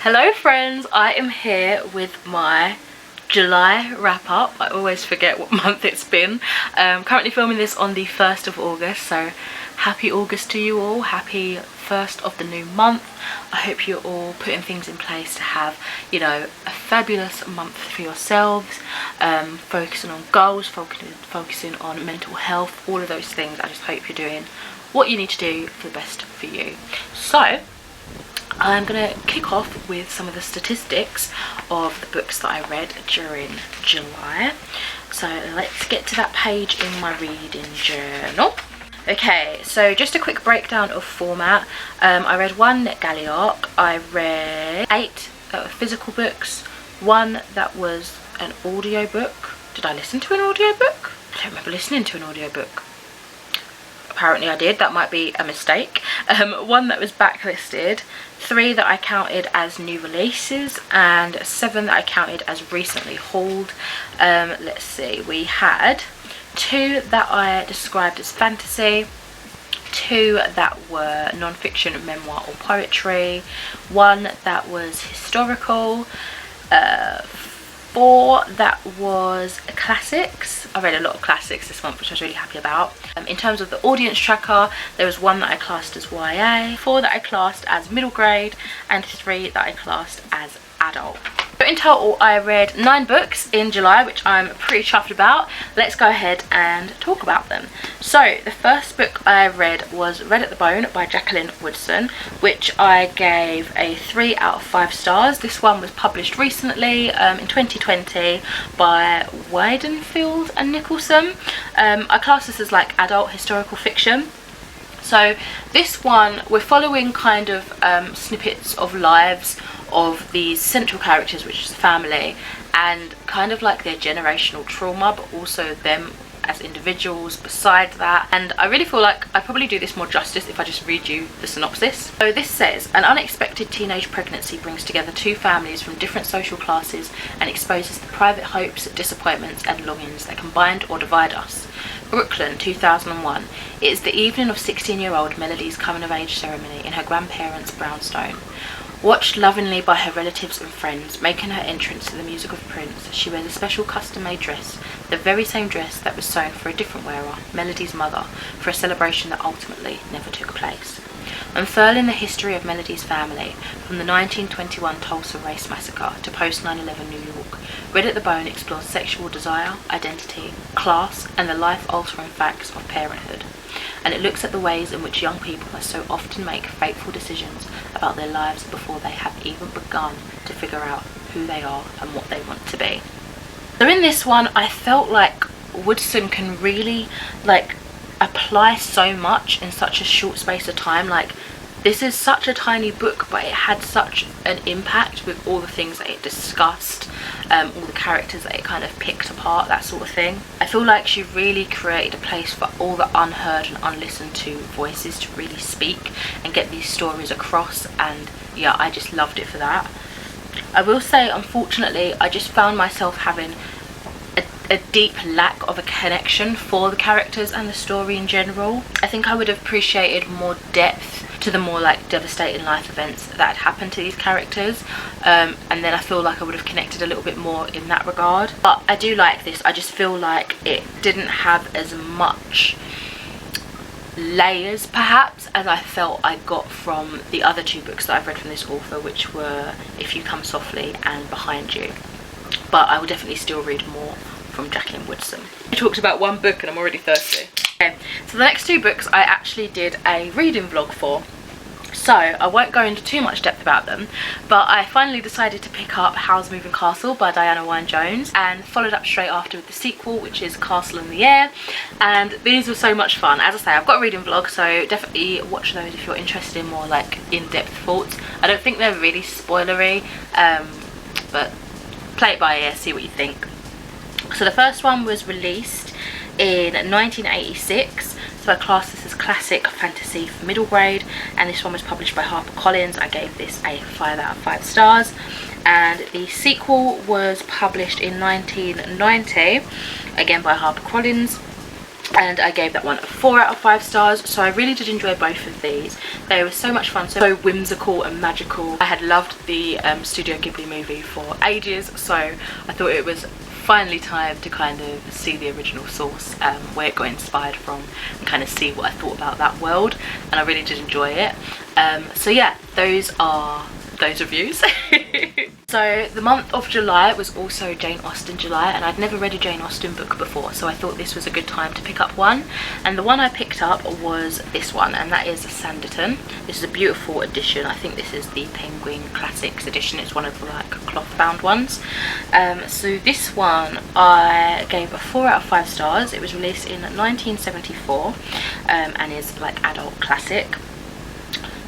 Hello friends, I am here with my July wrap up. I always forget what month it's been. Currently filming this on the 1st of August, so happy August to you all. Happy 1st of the new month. I hope you're all putting things in place to have, you know, a fabulous month for yourselves, focusing on goals, focusing on mental health, all of those things. I just hope you're doing what you need to do for the best for you. So I'm going to kick off with some of the statistics of the books that I read during July. So let's get to that page in my reading journal. Okay, so just a quick breakdown of format. I read 1 NetGalley arc. I read 8 physical books, 1 that was an audiobook. Did I listen to an audiobook? I don't remember listening to an audiobook. Apparently I did, that might be a mistake. 1 that was backlisted, 3 that I counted as new releases, and 7 that I counted as recently hauled. Let's see, we had 2 that I described as fantasy, 2 that were non-fiction, memoir or poetry, 1 that was historical, 4 that was classics. I read a lot of classics this month, which I was really happy about. In terms of the audience tracker, there was 1 that I classed as YA, 4 that I classed as middle grade, and 3 that I classed as adult. So in total I read 9 books in July, which I'm pretty chuffed about. Let's go ahead and talk about them. So the first book I read was Red at the Bone by Jacqueline Woodson, which I gave a 3 out of 5 stars. This one was published recently in 2020 by Weidenfeld and Nicholson. I class this as like adult historical fiction. So this one, we're following kind of snippets of lives of these central characters, which is the family, and kind of like their generational trauma, but also them as individuals besides that. And I really feel like I'd probably do this more justice if I just read you the synopsis. So this says, an unexpected teenage pregnancy brings together 2 families from different social classes and exposes the private hopes, disappointments and longings that can bind or divide us. Brooklyn, 2001. It is the evening of 16-year-old Melody's coming-of-age ceremony in her grandparents' brownstone. Watched lovingly by her relatives and friends, making her entrance to the music of Prince, she wears a special custom-made dress, the very same dress that was sewn for a different wearer, Melody's mother, for a celebration that ultimately never took place. Unfurling the history of Melody's family, from the 1921 Tulsa Race Massacre to post-9/11 New York, Red at the Bone explores sexual desire, identity, class, and the life-altering facts of parenthood. And it looks at the ways in which young people must so often make fateful decisions about their lives before they have even begun to figure out who they are and what they want to be. So in this one, I felt like Woodson can really like apply so much in such a short space of time. Like, this is such a tiny book, but it had such an impact with all the things that it discussed, all the characters that it kind of picked apart, that sort of thing. I feel like she really created a place for all the unheard and unlistened to voices to really speak and get these stories across, and yeah, I just loved it for that. I will say, unfortunately, I just found myself having a deep lack of a connection for the characters and the story in general. I think I would have appreciated more depth to the more like devastating life events that had happened to these characters, and then I feel like I would have connected a little bit more in that regard. But I do like this. I just feel like it didn't have as much layers perhaps as I felt I got from the other 2 books that I've read from this author, which were If You Come Softly and Behind You. But I will definitely still read more from Jacqueline Woodson. I talked about 1 book and I'm already thirsty. Okay, so the next 2 books I actually did a reading vlog for, so I won't go into too much depth about them, but I finally decided to pick up Howl's Moving Castle by Diana Wynne-Jones, and followed up straight after with the sequel, which is Castle in the Air, and these were so much fun. As I say, I've got a reading vlog, so definitely watch those if you're interested in more like in-depth thoughts. I don't think they're really spoilery, but play it by ear, see what you think. So the first one was released in 1986, so I class this as classic fantasy for middle grade, and this one was published by HarperCollins. I gave this a 5 out of 5 stars. And the sequel was published in 1990, again by HarperCollins, and I gave that one a 4 out of 5 stars. So I really did enjoy both of these. They were so much fun, so whimsical and magical. I had loved the Studio Ghibli movie for ages, so I thought it was finally time to kind of see the original source, where it got inspired from, and kind of see what I thought about that world, and I really did enjoy it. So yeah, those are those reviews. So the month of July was also Jane Austen July, and I'd never read a Jane Austen book before, so I thought this was a good time to pick up one. And the one I picked up was this one, and that is Sanditon. This is a beautiful edition. I think this is the Penguin Classics edition. It's one of the like cloth bound ones. So this one I gave a 4 out of 5 stars. It was released in 1974 and is like adult classic.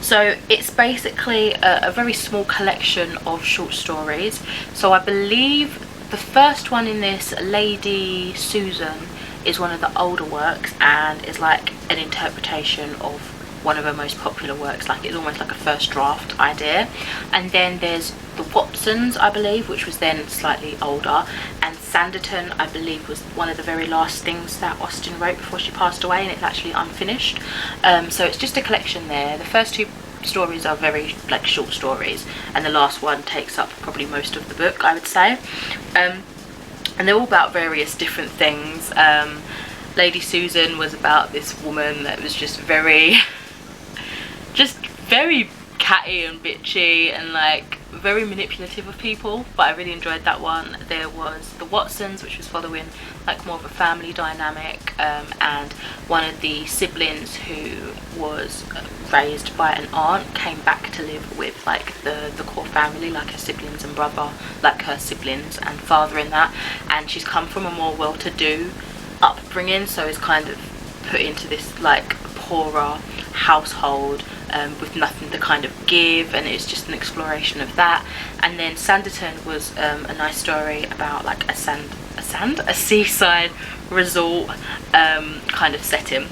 So it's basically a very small collection of short stories. So I believe the first one in this, Lady Susan, is one of the older works and is like an interpretation of one of her most popular works. Like it's almost like a first draft idea. And then there's the Watsons, I believe, which was then slightly older, and Sanditon, I believe, was one of the very last things that Austen wrote before she passed away, and it's actually unfinished. So it's just a collection there. The first 2 stories are very like short stories, and the last one takes up probably most of the book, I would say. And they're all about various different things. Lady Susan was about this woman that was just very catty and bitchy and like very manipulative of people, but I really enjoyed that one. There was the Watsons, which was following like more of a family dynamic, and one of the siblings who was raised by an aunt came back to live with like the core family, like her siblings and brother, like her siblings and father in that, and she's come from a more well-to-do upbringing, so is kind of put into this like poorer household with nothing to kind of give, and it's just an exploration of that. And then Sanditon was a nice story about like a seaside resort kind of setting.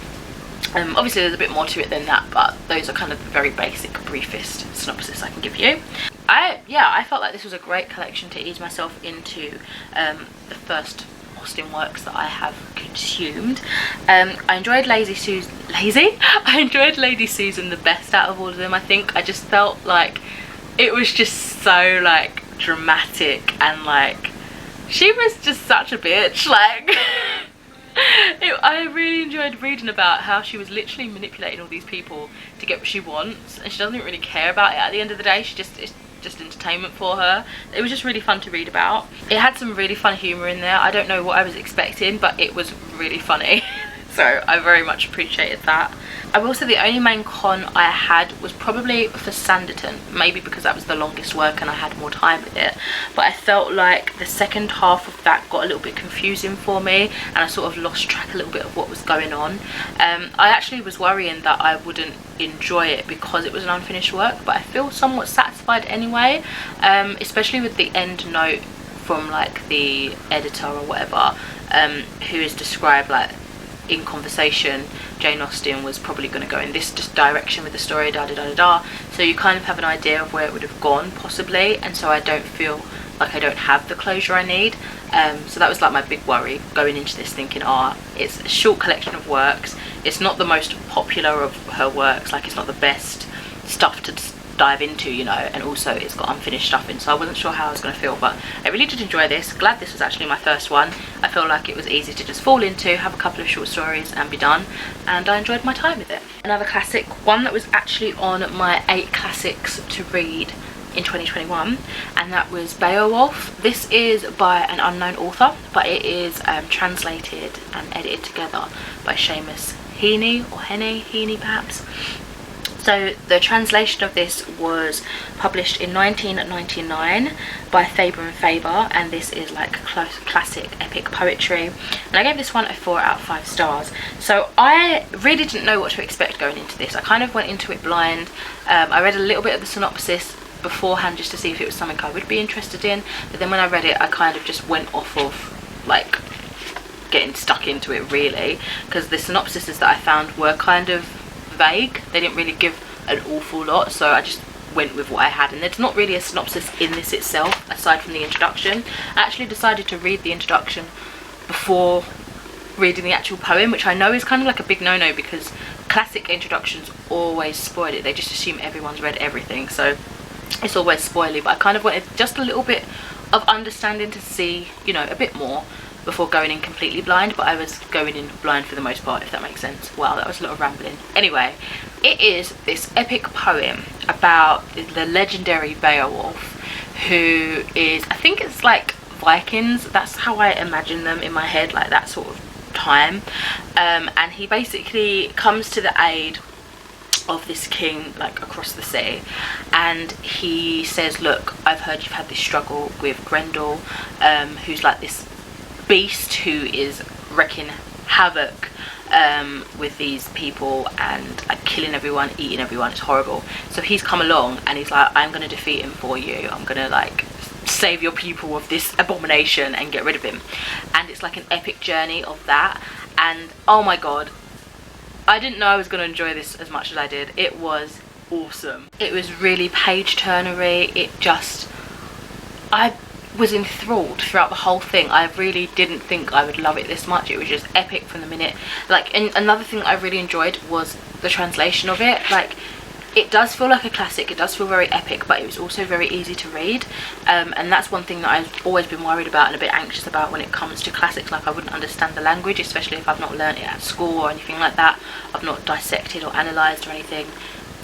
Obviously there's a bit more to it than that, but those are kind of the very basic, briefest synopsis I can give you. I felt like this was a great collection to ease myself into the first Austen works that I have consumed. I enjoyed Lady Susan the best out of all of them. I think I just felt like it was just so like dramatic, and like she was just such a bitch. Like I really enjoyed reading about how she was literally manipulating all these people to get what she wants, and she doesn't really care about it at the end of the day. It's just entertainment for her. It was just really fun to read about. It had some really fun humour in there. I don't know what I was expecting, but it was really funny. So I very much appreciated that. I will say the only main con I had was probably for Sanditon, maybe because that was the longest work and I had more time with it, but I felt like the second half of that got a little bit confusing for me, and I sort of lost track a little bit of what was going on. I actually was worrying that I wouldn't enjoy it because it was an unfinished work, but I feel somewhat satisfied anyway, especially with the end note from like the editor or whatever, who is described like in conversation Jane Austen was probably going to go in this direction with the story, so you kind of have an idea of where it would have gone possibly, and so I don't feel like I don't have the closure I need. So that was like my big worry going into this, thinking it's a short collection of works, it's not the most popular of her works, like it's not the best stuff to dive into, you know, and also it's got unfinished stuff in, so I wasn't sure how I was going to feel, but I really did enjoy this. Glad this was actually my first one. I feel like it was easy to just fall into, have a couple of short stories and be done, and I enjoyed my time with it. Another classic, one that was actually on my 8 classics to read in 2021, and that was Beowulf. This is by an unknown author, but it is translated and edited together by Seamus Heaney perhaps. So the translation of this was published in 1999 by Faber and Faber, and this is like classic epic poetry, and I gave this one a 4 out of 5 stars. So I really didn't know what to expect going into this. I kind of went into it blind. I read a little bit of the synopsis beforehand just to see if it was something I would be interested in, but then when I read it I kind of just went off of like getting stuck into it really, because the synopsises that I found were kind of vague. They didn't really give an awful lot, so I just went with what I had, and there's not really a synopsis in this itself aside from the introduction. I actually decided to read the introduction before reading the actual poem, which I know is kind of like a big no-no because classic introductions always spoil it. They just assume everyone's read everything, so it's always spoily. But I kind of wanted just a little bit of understanding to see, you know, a bit more before going in completely blind. But I was going in blind for the most part, if that makes sense. Wow, that was a lot of rambling. Anyway, it is this epic poem about the legendary Beowulf, who is, I think it's like Vikings, that's how I imagine them in my head, like that sort of time. And he basically comes to the aid of this king like across the sea, and he says, look, I've heard you've had this struggle with Grendel, who's like this beast who is wreaking havoc with these people and like killing everyone, eating everyone. It's horrible. So he's come along and he's like, I'm gonna defeat him for you, I'm gonna like save your people of this abomination and get rid of him. And it's like an epic journey of that, and oh my god, I didn't know I was going to enjoy this as much as I did. It was awesome. It was really page turnery. I was enthralled throughout the whole thing. I really didn't think I would love it this much. It was just epic from the minute. Like, and another thing I really enjoyed was the translation of it. Like, it does feel like a classic, it does feel very epic, but it was also very easy to read, and that's one thing that I've always been worried about and a bit anxious about when it comes to classics. Like, I wouldn't understand the language, especially if I've not learnt it at school or anything like that. I've not dissected or analysed or anything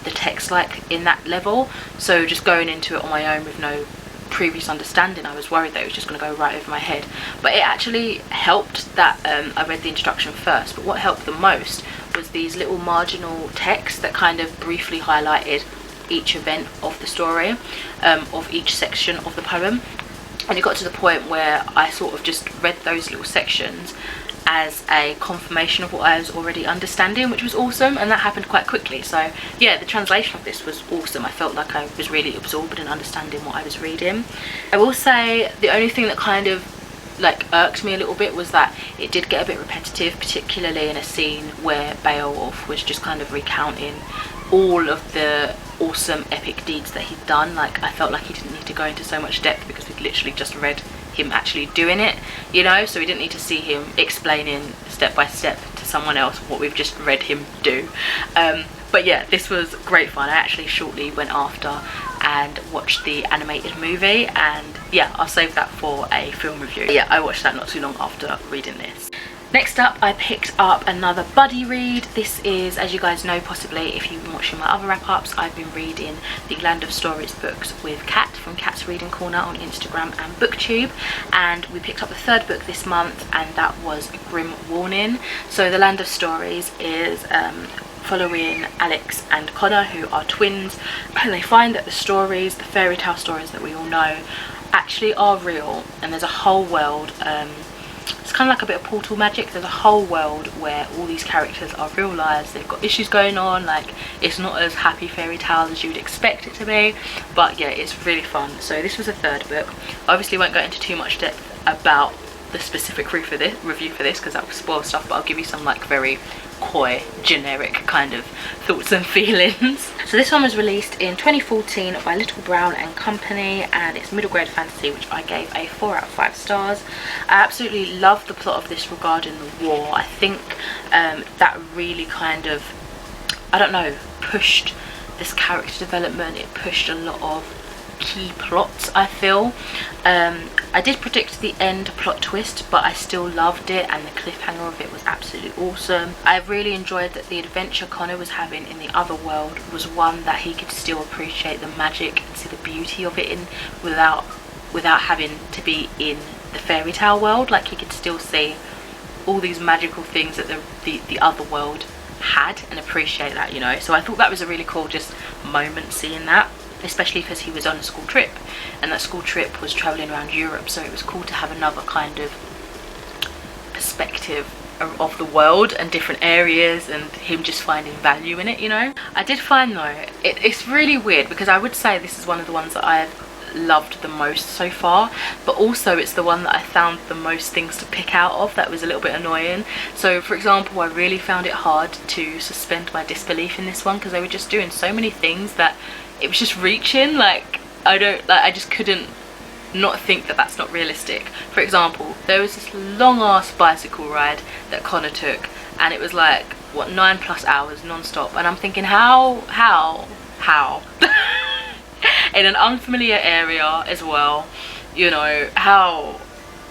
the text like in that level, so just going into it on my own with no previous understanding, I was worried that it was just going to go right over my head. But it actually helped that I read the introduction first. But what helped the most was these little marginal texts that kind of briefly highlighted each event of the story, of each section of the poem. And it got to the point where I sort of just read those little sections as a confirmation of what I was already understanding, which was awesome, and that happened quite quickly. So yeah, the translation of this was awesome. I felt like I was really absorbed in understanding what I was reading. I will say the only thing that kind of like irked me a little bit was that it did get a bit repetitive, particularly in a scene where Beowulf was just kind of recounting all of the awesome epic deeds that he'd done. Like, I felt like he didn't need to go into so much depth because we'd literally just read him actually doing it, you know, so we didn't need to see him explaining step by step to someone else what we've just read him do. But yeah, this was great fun. I actually shortly went after and watched the animated movie, and yeah, I'll save that for a film review. Yeah, I watched that not too long after reading this. Next up, I picked up another buddy read. This is, as you guys know possibly if you've been watching my other wrap-ups, I've been reading the Land of Stories books with Kat from Kat's Reading Corner on Instagram and BookTube, and we picked up the third book this month, and that was Grim Warning. So the Land of Stories is following Alex and Connor, who are twins, and they find that the stories, the fairy tale stories that we all know, actually are real, and there's a whole world. It's kind of like a bit of portal magic. There's a whole world where all these characters are real lives. They've got issues going on. Like, it's not as happy fairy tale as you would expect it to be, but yeah, it's really fun. So this was a third book. Obviously won't go into too much depth about the specific review for this because that will spoil stuff, but I'll give you some like very coy, generic kind of thoughts and feelings. So this one was released in 2014 by Little Brown and Company, and it's middle grade fantasy, which I gave a 4 out of 5 stars. I absolutely love the plot of this regarding the war. I think that really kind of, I don't know, pushed this character development. It pushed a lot of key plots, I feel. I did predict the end plot twist, but I still loved it, and the cliffhanger of it was absolutely awesome. I really enjoyed that the adventure Connor was having in the other world was one that he could still appreciate the magic and see the beauty of it in without having to be in the fairy tale world. Like, he could still see all these magical things that the other world had and appreciate that, you know. So I thought that was a really cool just moment seeing that, especially because he was on a school trip, and that school trip was traveling around Europe, so it was cool to have another kind of perspective of the world and different areas, and him just finding value in it, you know. I did find though, it's really weird because I would say this is one of the ones that I've loved the most so far, but also it's the one that I found the most things to pick out of that was a little bit annoying. So for example, I really found it hard to suspend my disbelief in this one because they were just doing so many things that it was just reaching. Like, I just couldn't not think that that's not realistic. For example, there was this long ass bicycle ride that Connor took, and it was like, what, 9+ hours non-stop, and I'm thinking, how in an unfamiliar area as well, you know, how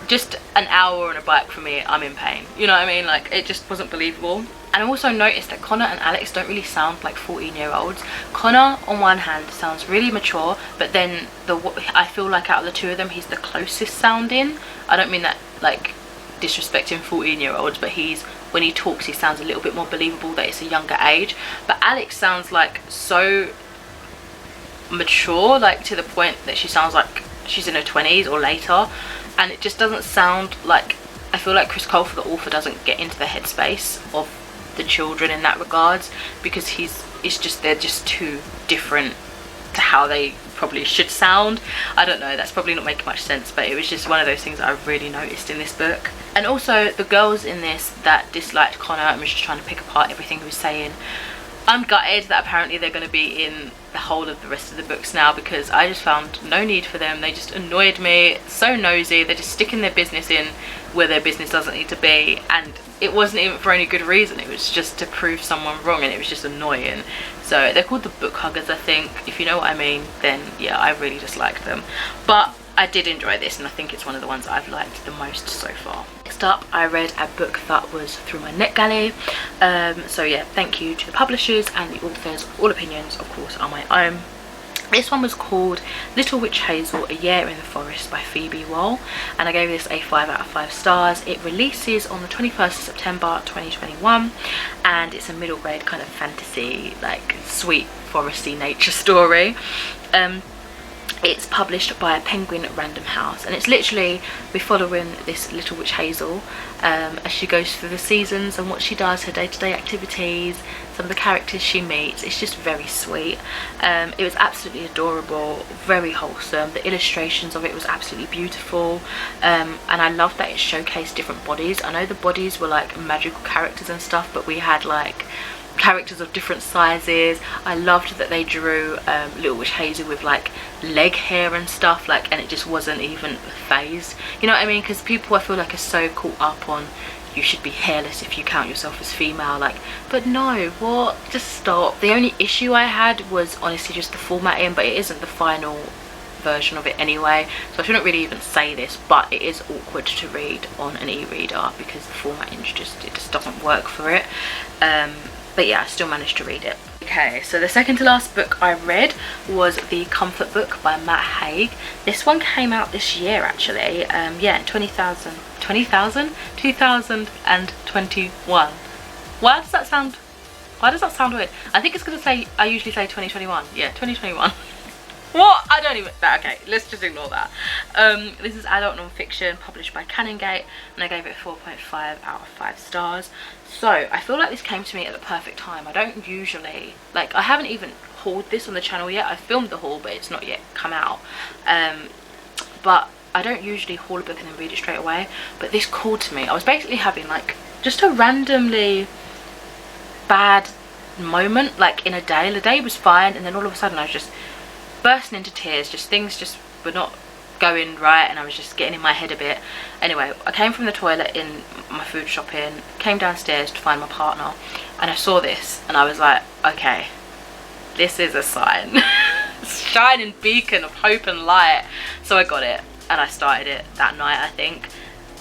just an hour on a bike for me, I'm in pain, you know what I mean? Like, it just wasn't believable. And I also noticed that Connor and Alex don't really sound like 14-year-olds. Connor, on one hand, sounds really mature, but then I feel like out of the two of them, he's the closest sounding. I don't mean that like disrespecting 14-year-olds, but when he talks, he sounds a little bit more believable that it's a younger age. But Alex sounds like so mature, like to the point that she sounds like she's in her 20s or later, and it just doesn't sound like, I feel like Chris Cole, the author, doesn't get into the headspace of the children in that regards, because they're just too different to how they probably should sound. I don't know, that's probably not making much sense, but it was just one of those things that I really noticed in this book. And also the girls in this that disliked Connor and was just trying to pick apart everything he was saying, I'm gutted that apparently they're going to be in the whole of the rest of the books now, because I just found no need for them. They just annoyed me, so nosy, they're just sticking their business in where their business doesn't need to be, and it wasn't even for any good reason, it was just to prove someone wrong, and it was just annoying. So they're called the book huggers, I think, if you know what I mean. Then yeah, I really disliked them, but I did enjoy this, and I think it's one of the ones I've liked the most so far. Next up, I read a book that was through my NetGalley. So yeah, thank you to the publishers and the authors. All opinions, of course, are my own. This one was called Little Witch Hazel, A Year in the Forest by Phoebe Wall, and I gave this a 5 out of 5 stars. It releases on the 21st of September 2021, and it's a middle grade kind of fantasy, like sweet foresty nature story. It's published by Penguin Random House, and it's literally, we're following this little witch Hazel as she goes through the seasons and what she does, her day-to-day activities, some of the characters she meets. It's just very sweet. It was absolutely adorable, very wholesome. The illustrations of it was absolutely beautiful, and I love that it showcased different bodies. I know the bodies were like magical characters and stuff, but we had like characters of different sizes. I loved that they drew Little Witch Hazel with like leg hair and stuff, like, and it just wasn't even phased, you know what I mean? Because people, I feel like, are so caught up on you should be hairless if you count yourself as female, like, but no, what, just stop. The only issue I had was honestly just the formatting, but it isn't the final version of it anyway, so I shouldn't really even say this, but it is awkward to read on an e-reader because the formatting just doesn't work for it. But yeah, I still managed to read it. Okay, so the second to last book I read was The Comfort Book by Matt Haig. This one came out this year, actually. Yeah, in 2021. Why does that sound weird? I think it's gonna say, I usually say 2021. Yeah, 2021. What? I don't even, okay, let's just ignore that. This is adult non-fiction published by Canongate, and I gave it 4.5 out of 5 stars. So I feel like this came to me at the perfect time. I don't usually, like, I haven't even hauled this on the channel yet. I filmed the haul, but it's not yet come out. But I don't usually haul a book and then read it straight away, but this called to me. I was basically having like just a randomly bad moment, like in a day. The day was fine, and then all of a sudden I was just bursting into tears, just things just were not going right, and I was just getting in my head a bit. Anyway, I came from the toilet in my food shopping, came downstairs to find my partner, and I saw this and I was like, okay, this is a sign. Shining beacon of hope and light. So I got it and I started it that night, I think,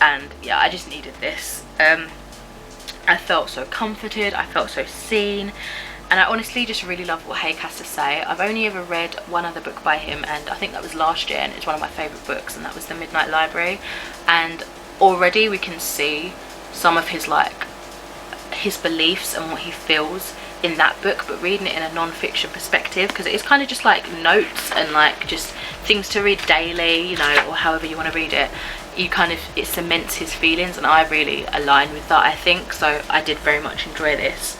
and yeah, I just needed this. I felt so comforted, I felt so seen, and I honestly just really love what Haig has to say. I've only ever read one other book by him, and I think that was last year, and it's one of my favourite books, and that was The Midnight Library. And already we can see some of his, like, his beliefs and what he feels in that book, but reading it in a non-fiction perspective, because it is kind of just like notes and like just things to read daily, you know, or however you want to read it. You kind of, it cements his feelings, and I really align with that, I think. So I did very much enjoy this.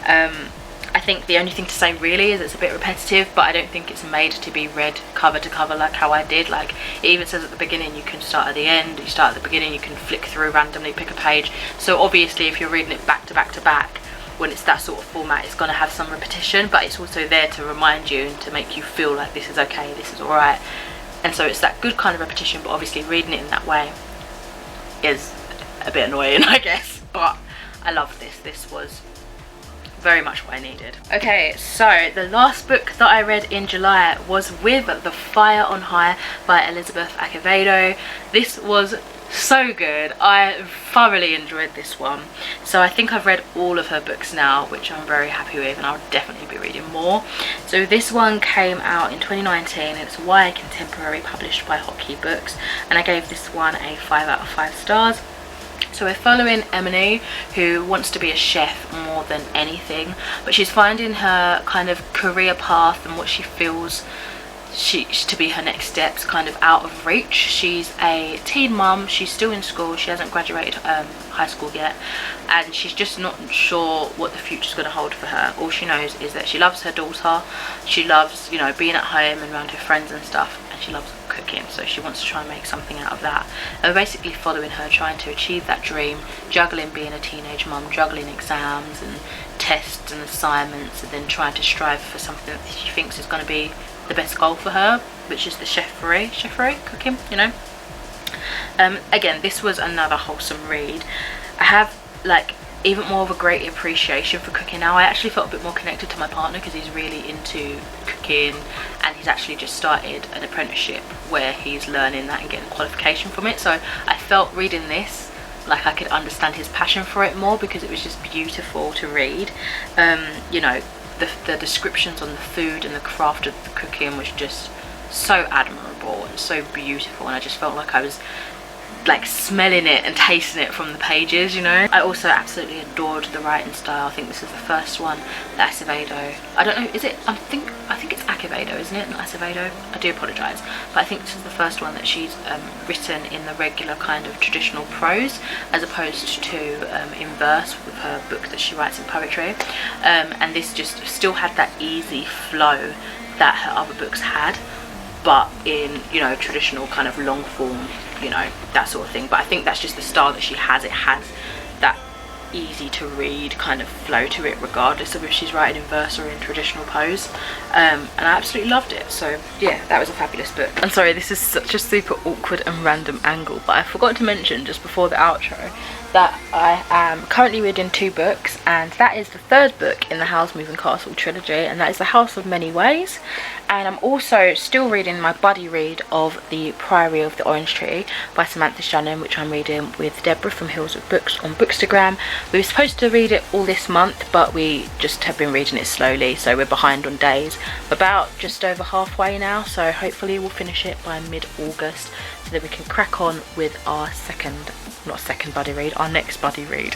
I think the only thing to say really is it's a bit repetitive, but I don't think it's made to be read cover to cover like how I did. Like, it even says at the beginning you can start at the end, you start at the beginning, you can flick through randomly, pick a page. So obviously if you're reading it back to back to back, when it's that sort of format, it's going to have some repetition, but it's also there to remind you and to make you feel like this is okay, this is alright. and so it's that good kind of repetition, but obviously reading it in that way is a bit annoying, I guess. But I loved this. This was very much what I needed. Okay, so the last book that I read in July was With the Fire on High by Elizabeth Acevedo. This was so good. I thoroughly enjoyed this one. So I think I've read all of her books now, which I'm very happy with, and I'll definitely be reading more. So this one came out in 2019. It's YA Contemporary, published by HardcoreCupcakeHailstorm Books, and I gave this one a 5 out of 5 stars. So we're following Emily, who wants to be a chef more than anything, but she's finding her kind of career path and what she feels to be her next steps kind of out of reach. She's a teen mum, she's still in school, she hasn't graduated high school yet, and she's just not sure what the future's going to hold for her. All she knows is that she loves her daughter, she loves, you know, being at home and around her friends and stuff, and she loves cooking, so she wants to try and make something out of that. And we're basically following her trying to achieve that dream, juggling being a teenage mum, juggling exams and tests and assignments, and then trying to strive for something that she thinks is going to be the best goal for her, which is the cheffery, cooking, you know. Again, this was another wholesome read. I have like even more of a great appreciation for cooking now. I actually felt a bit more connected to my partner because he's really into cooking, and he's actually just started an apprenticeship where he's learning that and getting a qualification from it. So I felt reading this like I could understand his passion for it more, because it was just beautiful to read. You know, the descriptions on the food and the craft of the cooking was just so admirable and so beautiful, and I just felt like I was like smelling it and tasting it from the pages, you know. I also absolutely adored the writing style. I think this is the first one that Acevedo, I don't know, is it, I think it's Acevedo, isn't it, not Acevedo? I do apologise, but I think this is the first one that she's written in the regular kind of traditional prose, as opposed to in verse with her book that she writes in poetry. And this just still had that easy flow that her other books had, but in, you know, traditional kind of long form, you know, that sort of thing. But I think that's just the style that she has. It has that easy to read kind of flow to it, regardless of if she's writing in verse or in traditional prose. And I absolutely loved it. So yeah, that was a fabulous book. I'm sorry, this is such a super awkward and random angle, but I forgot to mention just before the outro that I am currently reading 2 books, and that is the 3rd book in the Howl's Moving Castle trilogy, and that is The House of Many Ways. And I'm also still reading my buddy read of The Priory of the Orange Tree by Samantha Shannon, which I'm reading with Deborah from Hills of Books on Bookstagram. We were supposed to read it all this month, but we just have been reading it slowly, so we're behind on days. We're about just over halfway now, so hopefully we'll finish it by mid-August, so that we can crack on with our our next buddy read.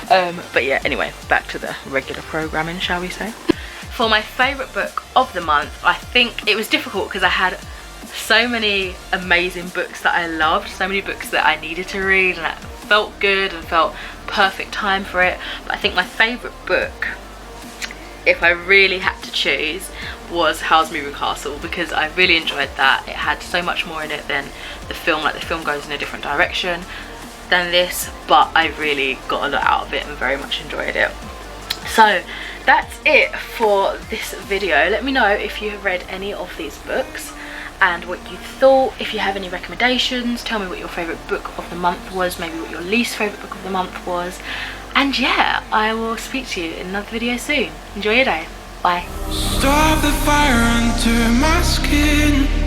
But yeah, anyway, back to the regular programming, shall we say. For my favourite book of the month, I think it was difficult because I had so many amazing books that I loved, so many books that I needed to read, and that felt good and felt perfect time for it. But I think my favourite book, if I really had to choose, was Howl's Moving Castle, because I really enjoyed that. It had so much more in it than the film. Like, the film goes in a different direction than this, but I really got a lot out of it and very much enjoyed it. So that's it for this video. Let me know if you have read any of these books and what you thought. If you have any recommendations, tell me what your favourite book of the month was, maybe what your least favourite book of the month was. And yeah, I will speak to you in another video soon. Enjoy your day. Bye. Stop the fire under my skin.